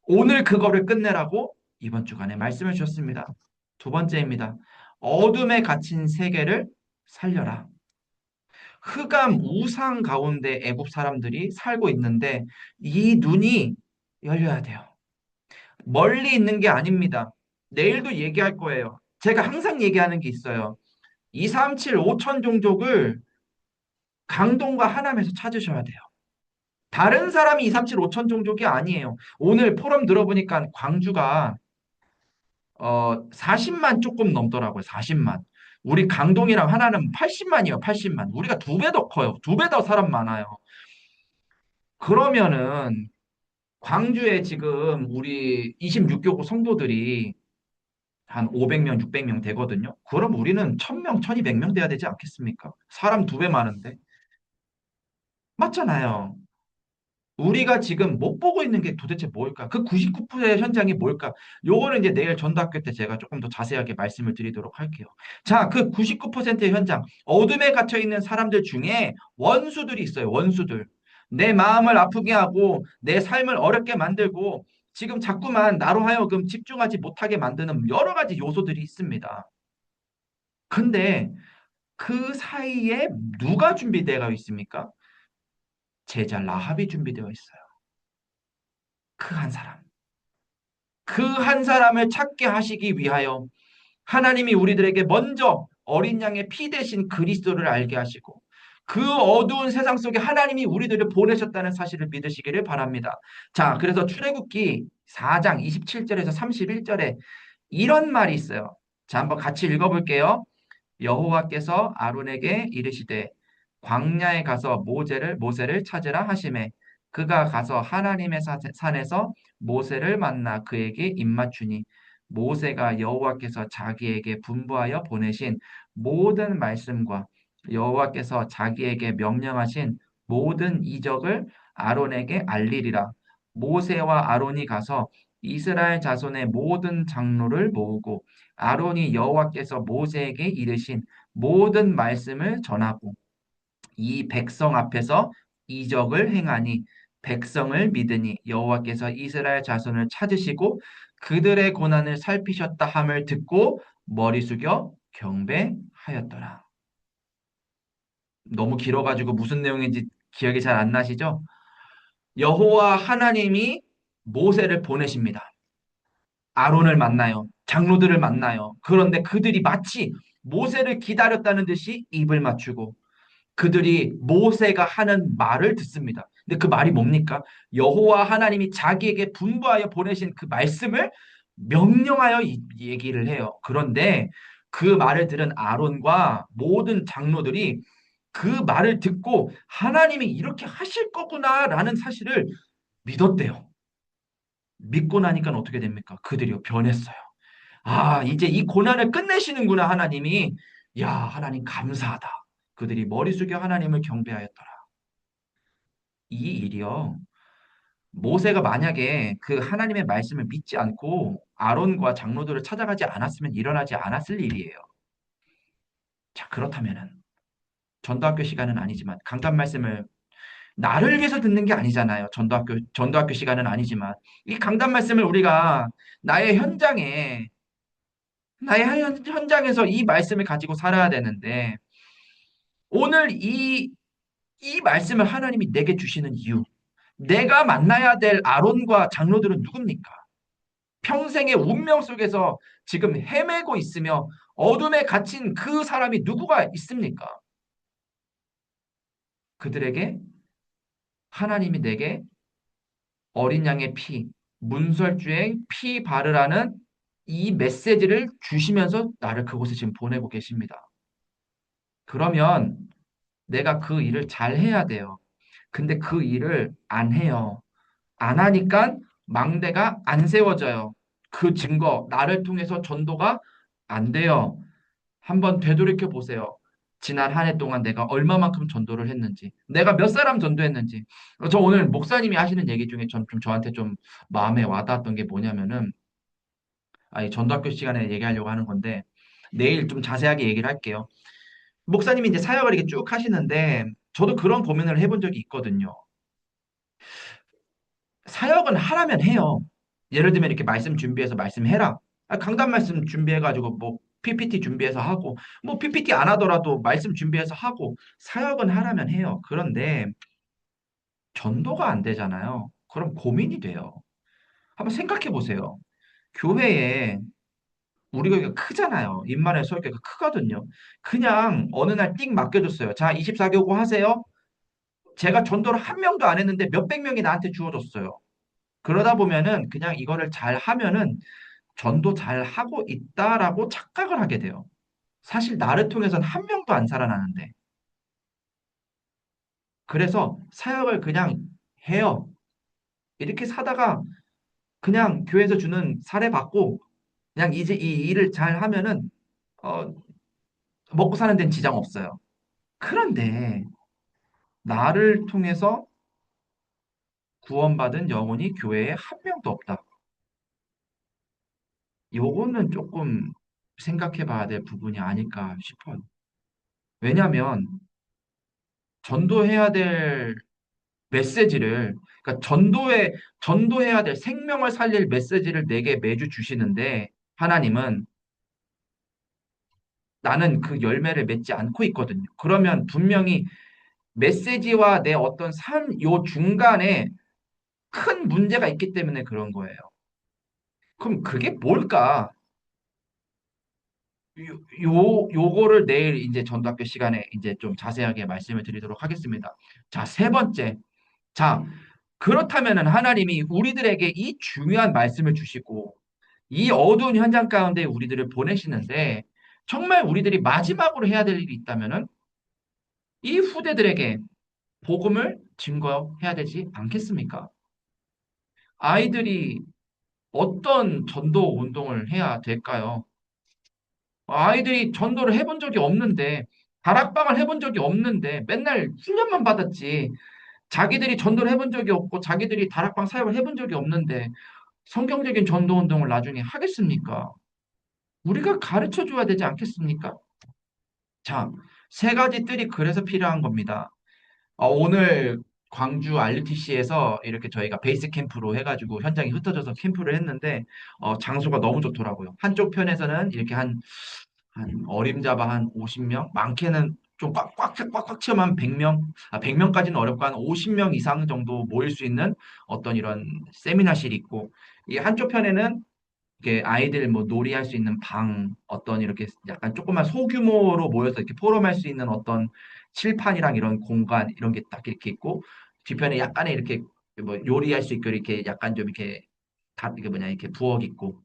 오늘 그거를 끝내라고 이번 주간에 말씀을 주셨습니다. 두 번째입니다. 어둠에 갇힌 세계를 살려라. 흑암 우상 가운데 애굽 사람들이 살고 있는데 이 눈이 열려야 돼요. 멀리 있는 게 아닙니다. 내일도 얘기할 거예요. 제가 항상 얘기하는 게 있어요. 237 5천 종족을 강동과 하남에서 찾으셔야 돼요. 다른 사람이 237 5천 종족이 아니에요. 오늘 포럼 들어보니까 광주가 40만 조금 넘더라고요. 40만. 우리 강동이랑 하나는 80만이요. 80만. 우리가 두 배 더 커요. 두 배 더 사람 많아요. 그러면은 광주에 지금 우리 26교구 성도들이 한 500명, 600명 되거든요. 그럼 우리는 1000명, 1200명 돼야 되지 않겠습니까? 사람 두 배 많은데. 맞잖아요. 우리가 지금 못 보고 있는 게 도대체 뭘까? 그 99%의 현장이 뭘까? 요거는 이제 내일 전도학교 때 제가 조금 더 자세하게 말씀을 드리도록 할게요. 자, 그 99%의 현장, 어둠에 갇혀 있는 사람들 중에 원수들이 있어요. 원수들. 내 마음을 아프게 하고 내 삶을 어렵게 만들고 지금 자꾸만 나로 하여금 집중하지 못하게 만드는 여러 가지 요소들이 있습니다. 근데 그 사이에 누가 준비되어 있습니까? 제자 라합이 준비되어 있어요. 그 한 사람. 그 한 사람을 찾게 하시기 위하여 하나님이 우리들에게 먼저 어린 양의 피 대신 그리스도를 알게 하시고 그 어두운 세상 속에 하나님이 우리들을 보내셨다는 사실을 믿으시기를 바랍니다. 자, 그래서 출애굽기 4장 27절에서 31절에 이런 말이 있어요. 자, 한번 같이 읽어볼게요. 여호와께서 아론에게 이르시되 광야에 가서 모세를 찾으라 하시매 그가 가서 하나님의 산에서 모세를 만나 그에게 입맞추니 모세가 여호와께서 자기에게 분부하여 보내신 모든 말씀과 여호와께서 자기에게 명령하신 모든 이적을 아론에게 알리리라. 모세와 아론이 가서 이스라엘 자손의 모든 장로를 모으고 아론이 여호와께서 모세에게 이르신 모든 말씀을 전하고 이 백성 앞에서 이적을 행하니 백성을 믿으니 여호와께서 이스라엘 자손을 찾으시고 그들의 고난을 살피셨다 함을 듣고 머리 숙여 경배하였더라. 너무 길어가지고 무슨 내용인지 기억이 잘 안 나시죠? 여호와 하나님이 모세를 보내십니다. 아론을 만나요. 장로들을 만나요. 그런데 그들이 마치 모세를 기다렸다는 듯이 입을 맞추고 그들이 모세가 하는 말을 듣습니다. 근데 그 말이 뭡니까? 여호와 하나님이 자기에게 분부하여 보내신 그 말씀을 명령하여 얘기를 해요. 그런데 그 말을 들은 아론과 모든 장로들이 그 말을 듣고 하나님이 이렇게 하실 거구나라는 사실을 믿었대요. 믿고 나니까 어떻게 됩니까? 그들이 변했어요. 아, 이제 이 고난을 끝내시는구나, 하나님이. 야, 하나님 감사하다. 그들이 머리 숙여 하나님을 경배하였더라. 이 일이요. 모세가 만약에 그 하나님의 말씀을 믿지 않고 아론과 장로들을 찾아가지 않았으면 일어나지 않았을 일이에요. 자, 그렇다면은 전도학교 시간은 아니지만 강단 말씀을 나를 위해서 듣는 게 아니잖아요. 전도학교 시간은 아니지만 이 강단 말씀을 우리가 나의 현장에 나의 현장에서 이 말씀을 가지고 살아야 되는데 오늘 이 말씀을 하나님이 내게 주시는 이유, 내가 만나야 될 아론과 장로들은 누굽니까? 평생의 운명 속에서 지금 헤매고 있으며 어둠에 갇힌 그 사람이 누구가 있습니까? 그들에게 하나님이 내게 어린 양의 피, 문설주에 피 바르라는 이 메시지를 주시면서 나를 그곳에 지금 보내고 계십니다. 그러면 내가 그 일을 잘 해야 돼요. 근데 그 일을 안 해요. 안 하니까 망대가 안 세워져요. 그 증거, 나를 통해서 전도가 안 돼요. 한번 되돌이켜 보세요. 지난 한 해 동안 내가 얼마만큼 전도를 했는지, 내가 몇 사람 전도했는지. 저 오늘 목사님이 하시는 얘기 중에 좀 저한테 좀 마음에 와닿았던 게 뭐냐면은, 이 전도학교 시간에 얘기하려고 하는 건데, 내일 좀 자세하게 얘기를 할게요. 목사님이 이제 사역을 이렇게 쭉 하시는데, 저도 그런 고민을 해본 적이 있거든요. 사역은 하라면 해요. 예를 들면 이렇게 말씀 준비해서 말씀해라. 강단 말씀 준비해가지고 뭐 PPT 준비해서 하고 뭐 PPT 안 하더라도 말씀 준비해서 하고 사역은 하라면 해요. 그런데 전도가 안 되잖아요. 그럼 고민이 돼요. 한번 생각해 보세요. 교회에 우리 교회가 크잖아요. 인만의 설교가 크거든요. 그냥 어느 날 띵 맡겨줬어요. 자, 24교구 하세요. 제가 전도를 한 명도 안 했는데 몇백 명이 나한테 주어졌어요. 그러다 보면은 그냥 이거를 잘 하면은 전도 잘 하고 있다라고 착각을 하게 돼요. 사실 나를 통해서는 한 명도 안 살아나는데. 그래서 사역을 그냥 해요. 이렇게 사다가 그냥 교회에서 주는 사례 받고 그냥 이제 이 일을 잘 하면은 어, 먹고 사는 데는 지장 없어요. 그런데 나를 통해서 구원받은 영혼이 교회에 한 명도 없다. 요거는 조금 생각해 봐야 될 부분이 아닐까 싶어요. 왜냐하면 전도해야 될 메시지를 그러니까 전도해야 될 생명을 살릴 메시지를 내게 매주 주시는데 하나님은 나는 그 열매를 맺지 않고 있거든요. 그러면 분명히 메시지와 내 어떤 삶, 요 중간에 큰 문제가 있기 때문에 그런 거예요. 그럼 그게 뭘까? 요거를 내일 이제 전도학교 시간에 이제 좀 자세하게 말씀을 드리도록 하겠습니다. 자, 세 번째. 자, 그렇다면은 하나님이 우리들에게 이 중요한 말씀을 주시고 이 어두운 현장 가운데 우리들을 보내시는데 정말 우리들이 마지막으로 해야 될 일이 있다면은 이 후대들에게 복음을 증거해야 되지 않겠습니까? 아이들이 어떤 전도 운동을 해야 될까요? 아이들이 전도를 해본 적이 없는데, 다락방을 해본 적이 없는데, 맨날 훈련만 받았지. 자기들이 전도를 해본 적이 없고, 자기들이 다락방 사역을 해본 적이 없는데, 성경적인 전도 운동을 나중에 하겠습니까? 우리가 가르쳐 줘야 되지 않겠습니까? 자, 세 가지 뜰이 그래서 필요한 겁니다. 오늘 광주 RUTC에서 이렇게 저희가 베이스 캠프로 해가지고 현장에 흩어져서 캠프를 했는데, 장소가 너무 좋더라고요. 한쪽 편에서는 이렇게 한 어림잡아 한 50명, 많게는 좀 꽉꽉 채우면 한 100명, 100명까지는 어렵고 한 50명 이상 정도 모일 수 있는 어떤 이런 세미나실이 있고, 이 한쪽 편에는 이렇게 아이들 뭐 놀이할 수 있는 방, 어떤 이렇게 약간 조그만 소규모로 모여서 이렇게 포럼할 수 있는 어떤 칠판이랑 이런 공간 이런 게 딱 이렇게 있고, 뒤편에 약간의 이렇게 뭐 요리할 수 있고 이렇게 약간 좀 이렇게 다 이게 뭐냐 이렇게 부엌 있고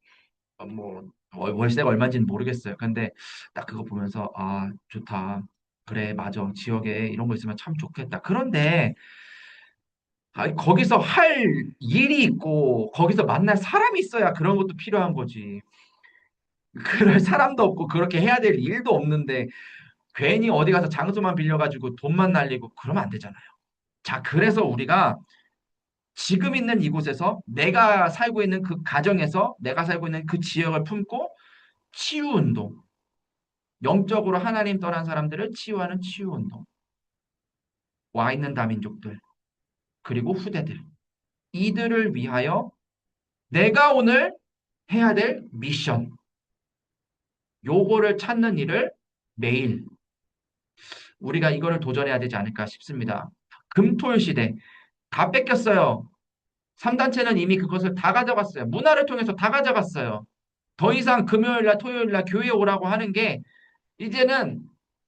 뭐 월세가 얼마인지는 모르겠어요. 근데 딱 그거 보면서 아 좋다. 그래 맞아. 지역에 이런 거 있으면 참 좋겠다. 그런데 거기서 할 일이 있고 거기서 만날 사람이 있어야 그런 것도 필요한 거지. 그럴 사람도 없고 그렇게 해야 될 일도 없는데 괜히 어디 가서 장소만 빌려가지고 돈만 날리고 그러면 안 되잖아요. 자, 그래서 우리가 지금 있는 이곳에서 내가 살고 있는 그 가정에서 내가 살고 있는 그 지역을 품고 치유 운동, 영적으로 하나님 떠난 사람들을 치유하는 치유 운동, 와 있는 다민족들, 그리고 후대들, 이들을 위하여 내가 오늘 해야 될 미션, 요거를 찾는 일을 매일 우리가 이거를 도전해야 되지 않을까 싶습니다. 금토일 시대 다 뺏겼어요. 3단체는 이미 그것을 다 가져갔어요. 문화를 통해서 다 가져갔어요. 더 이상 금요일 날, 토요일 날 교회 오라고 하는 게 이제는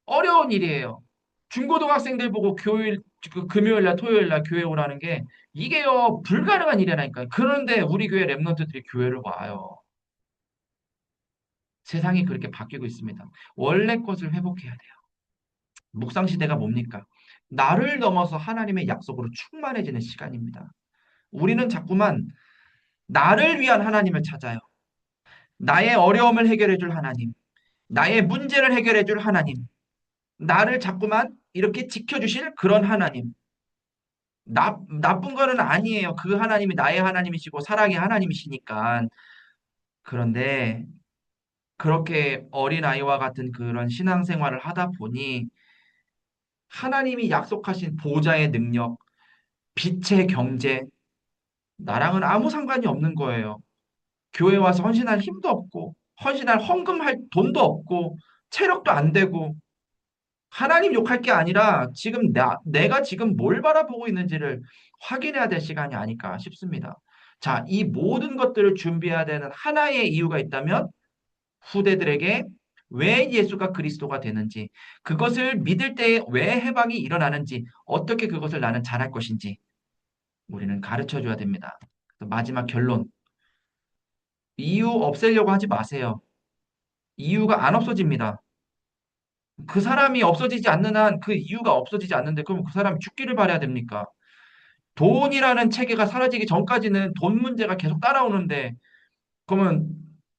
어려운 일이에요. 중고등학생들 보고 금요일 날, 토요일 날 교회 오라는 게 이게요, 불가능한 일이라니까요. 그런데 우리 교회 랩런트들이 교회를 와요. 세상이 그렇게 바뀌고 있습니다. 원래 것을 회복해야 돼요. 묵상 시대가 뭡니까? 나를 넘어서 하나님의 약속으로 충만해지는 시간입니다. 우리는 자꾸만 나를 위한 하나님을 찾아요. 나의 어려움을 해결해 줄 하나님, 나의 문제를 해결해 줄 하나님, 나를 자꾸만 이렇게 지켜주실 그런 하나님. 나쁜 거는 아니에요. 그 하나님이 나의 하나님이시고 사랑의 하나님이시니까. 그런데 그렇게 어린아이와 같은 그런 신앙생활을 하다 보니 하나님이 약속하신 보좌의 능력, 빛의 경제, 나랑은 아무 상관이 없는 거예요. 교회 와서 헌신할 힘도 없고, 헌신할 헌금할 돈도 없고, 체력도 안 되고, 하나님 욕할 게 아니라 지금 내가 지금 뭘 바라보고 있는지를 확인해야 될 시간이 아닐까 싶습니다. 자, 이 모든 것들을 준비해야 되는 하나의 이유가 있다면 후대들에게 왜 예수가 그리스도가 되는지, 그것을 믿을 때 왜 해방이 일어나는지, 어떻게 그것을 나는 잘할 것인지 우리는 가르쳐 줘야 됩니다. 마지막 결론. 이유 없애려고 하지 마세요. 이유가 안 없어집니다. 그 사람이 없어지지 않는 한 그 이유가 없어지지 않는데 그럼 그 사람이 죽기를 바라야 됩니까? 돈이라는 체계가 사라지기 전까지는 돈 문제가 계속 따라오는데 그러면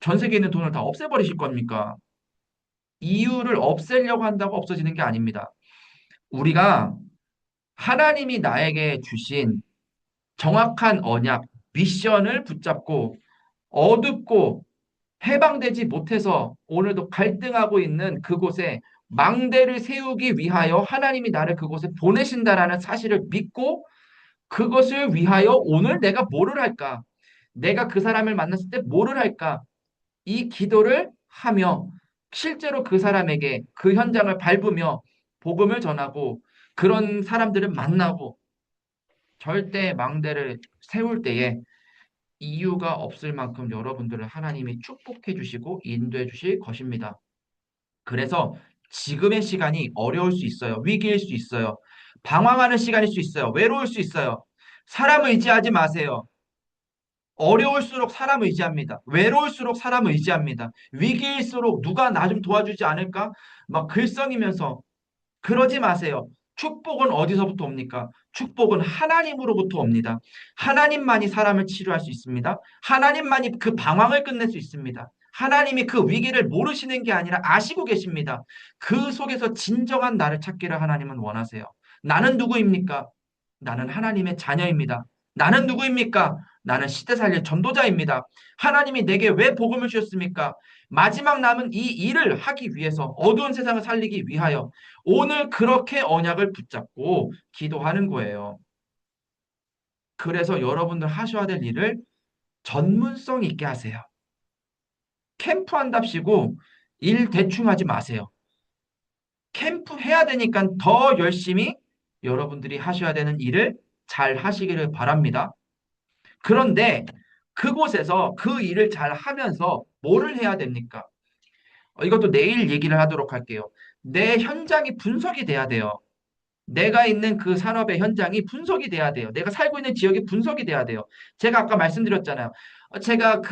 전 세계에 있는 돈을 다 없애버리실 겁니까? 이유를 없애려고 한다고 없어지는 게 아닙니다. 우리가 하나님이 나에게 주신 정확한 언약, 미션을 붙잡고 어둡고 해방되지 못해서 오늘도 갈등하고 있는 그곳에 망대를 세우기 위하여 하나님이 나를 그곳에 보내신다라는 사실을 믿고 그것을 위하여 오늘 내가 뭐를 할까? 내가 그 사람을 만났을 때 뭐를 할까? 이 기도를 하며 실제로 그 사람에게 그 현장을 밟으며 복음을 전하고 그런 사람들을 만나고 절대 망대를 세울 때에 이유가 없을 만큼 여러분들을 하나님이 축복해 주시고 인도해 주실 것입니다. 그래서 지금의 시간이 어려울 수 있어요. 위기일 수 있어요. 방황하는 시간일 수 있어요. 외로울 수 있어요. 사람을 의지하지 마세요. 어려울수록 사람 의지합니다. 외로울수록 사람 의지합니다. 위기일수록 누가 나 좀 도와주지 않을까? 막 글썽이면서 그러지 마세요. 축복은 어디서부터 옵니까? 축복은 하나님으로부터 옵니다. 하나님만이 사람을 치료할 수 있습니다. 하나님만이 그 방황을 끝낼 수 있습니다. 하나님이 그 위기를 모르시는 게 아니라 아시고 계십니다. 그 속에서 진정한 나를 찾기를 하나님은 원하세요. 나는 누구입니까? 나는 하나님의 자녀입니다. 나는 누구입니까? 나는 시대 살릴 전도자입니다. 하나님이 내게 왜 복음을 주셨습니까? 마지막 남은 이 일을 하기 위해서 어두운 세상을 살리기 위하여 오늘 그렇게 언약을 붙잡고 기도하는 거예요. 그래서 여러분들 하셔야 될 일을 전문성 있게 하세요. 캠프 한답시고 일 대충 하지 마세요. 캠프 해야 되니까 더 열심히 여러분들이 하셔야 되는 일을 잘 하시기를 바랍니다. 그런데 그곳에서 그 일을 잘 하면서 뭐를 해야 됩니까? 이것도 내일 얘기를 하도록 할게요. 내 현장이 분석이 돼야 돼요. 내가 있는 그 산업의 현장이 분석이 돼야 돼요. 내가 살고 있는 지역이 분석이 돼야 돼요. 제가 아까 말씀드렸잖아요. 제가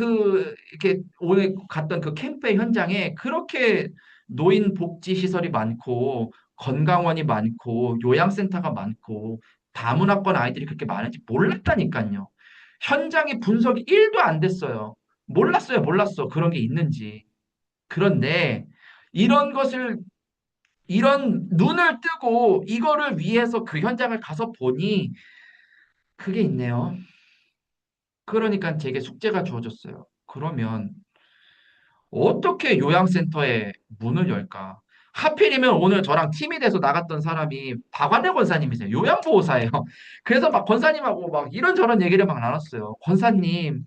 이렇게 오늘 갔던 그 캠프의 현장에 그렇게 노인 복지 시설이 많고, 건강원이 많고, 요양센터가 많고, 다문화권 아이들이 그렇게 많은지 몰랐다니까요. 현장의 분석이 1도 안 됐어요. 몰랐어요, 몰랐어. 그런 게 있는지. 그런데 이런 것을 이런 눈을 뜨고 이거를 위해서 그 현장을 가서 보니 그게 있네요. 그러니까 제게 숙제가 주어졌어요. 그러면 어떻게 요양센터에 문을 열까? 하필이면 오늘 저랑 팀이 돼서 나갔던 사람이 박완래 권사님이세요. 요양보호사예요. 그래서 막 권사님하고 막 이런저런 얘기를 막 나눴어요. 권사님,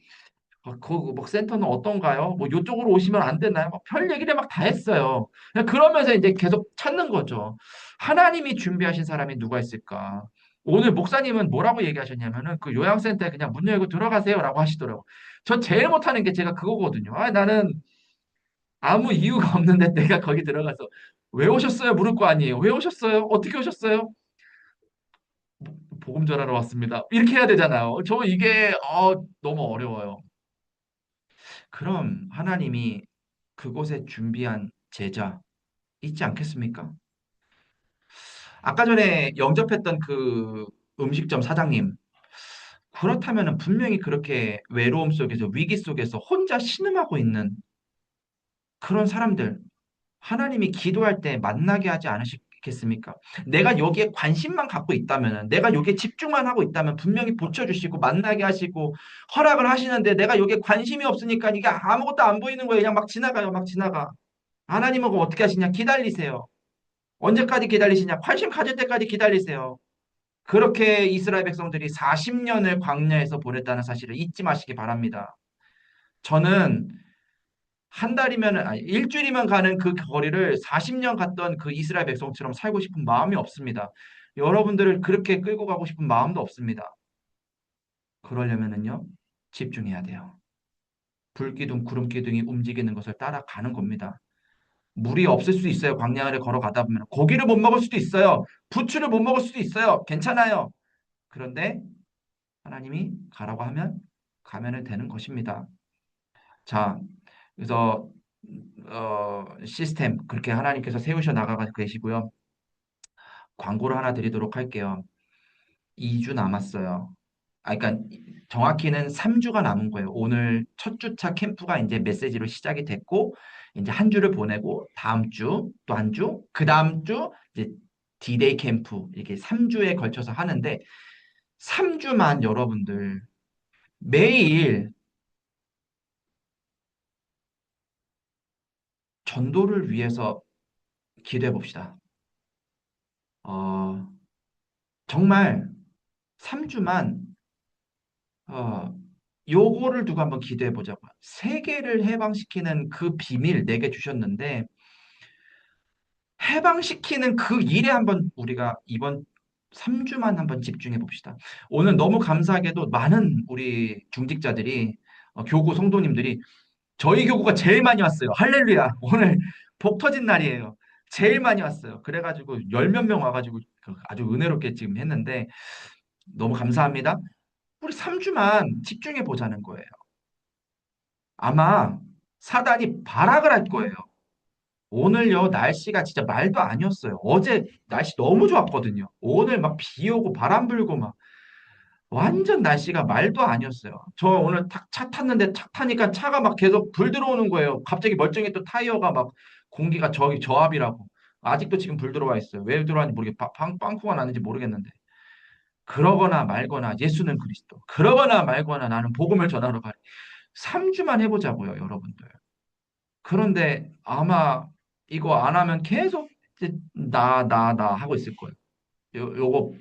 뭐 센터는 어떤가요? 뭐 이쪽으로 오시면 안 되나요? 막 별 얘기를 막 다 했어요. 그냥 그러면서 이제 계속 찾는 거죠. 하나님이 준비하신 사람이 누가 있을까? 오늘 목사님은 뭐라고 얘기하셨냐면은 그 요양센터에 그냥 문 열고 들어가세요라고 하시더라고. 전 제일 못하는 게 제가 그거거든요. 나는 아무 이유가 없는데 내가 거기 들어가서 왜 오셨어요? 물을 거 아니에요. 왜 오셨어요? 어떻게 오셨어요? 복음 전하러 왔습니다. 이렇게 해야 되잖아요. 저 이게 너무 어려워요. 그럼 하나님이 그곳에 준비한 제자 있지 않겠습니까? 아까 전에 영접했던 그 음식점 사장님, 그렇다면 분명히 그렇게 외로움 속에서 위기 속에서 혼자 신음하고 있는 그런 사람들, 하나님이 기도할 때 만나게 하지 않으시겠습니까? 내가 여기에 관심만 갖고 있다면, 내가 여기에 집중만 하고 있다면 분명히 고쳐주시고 만나게 하시고 허락을 하시는데 내가 여기에 관심이 없으니까 이게 아무것도 안 보이는 거예요. 그냥 막 지나가요, 막 지나가. 하나님은 그거 어떻게 하시냐? 기다리세요. 언제까지 기다리시냐? 관심 가질 때까지 기다리세요. 그렇게 이스라엘 백성들이 40년을 광야에서 보냈다는 사실을 잊지 마시기 바랍니다. 저는 한 달이면, 아니, 일주일이면 가는 그 거리를 40년 갔던 그 이스라엘 백성처럼 살고 싶은 마음이 없습니다. 여러분들을 그렇게 끌고 가고 싶은 마음도 없습니다. 그러려면은요, 집중해야 돼요. 불기둥, 구름기둥이 움직이는 것을 따라가는 겁니다. 물이 없을 수도 있어요. 광야를 걸어가다 보면. 고기를 못 먹을 수도 있어요. 부추를 못 먹을 수도 있어요. 괜찮아요. 그런데 하나님이 가라고 하면 가면은 되는 것입니다. 자, 그래서 시스템 그렇게 하나님께서 세우셔 나가고 계시고요. 광고를 하나 드리도록 할게요. 2주 남았어요. 그러니까 정확히는 3주가 남은 거예요. 오늘 첫 주차 캠프가 이제 메시지로 시작이 됐고 이제 한 주를 보내고 다음 주 또 한 주, 그 다음 주 이제 디데이 캠프 이렇게 3주에 걸쳐서 하는데 3주만 여러분들 매일 전도를 위해서 기도해 봅시다. 어, 정말 3주만 요거를 두고 한번 기도해 보자고요. 세계를 해방시키는 그 비밀 내게 주셨는데 해방시키는 그 일에 한번 우리가 이번 3주만 한번 집중해 봅시다. 오늘 너무 감사하게도 많은 우리 중직자들이 교구 성도님들이 저희 교구가 제일 많이 왔어요. 할렐루야. 오늘 복 터진 날이에요. 제일 많이 왔어요. 그래가지고 열 몇 명 와가지고 아주 은혜롭게 지금 했는데 너무 감사합니다. 우리 3주만 집중해 보자는 거예요. 아마 사단이 발악을 할 거예요. 오늘요, 날씨가 진짜 말도 아니었어요. 어제 날씨 너무 좋았거든요. 오늘 막 비 오고 바람 불고 막 완전 날씨가 말도 아니었어요. 저 오늘 차 탔는데 차 타니까 차가 막 계속 불 들어오는 거예요. 갑자기 멀쩡했던 타이어가 막 공기가 저압이라고. 아직도 지금 불 들어와 있어요. 왜 들어왔는지 모르겠, 빵꾸가 나는지 모르겠는데. 그러거나 말거나 예수는 그리스도. 그러거나 말거나 나는 복음을 전하러 가리. 3주만 해보자고요, 여러분들. 그런데 아마 이거 안 하면 계속 이제 나 하고 있을 거예요.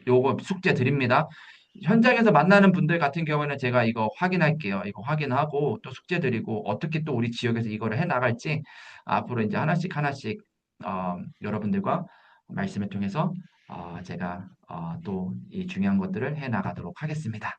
요거 숙제 드립니다. 현장에서 만나는 분들 같은 경우에는 제가 이거 확인할게요. 이거 확인하고 또 숙제 드리고 어떻게 또 우리 지역에서 이거를 해 나갈지 앞으로 이제 하나씩 하나씩 여러분들과 말씀을 통해서 제가 또 이 중요한 것들을 해 나가도록 하겠습니다.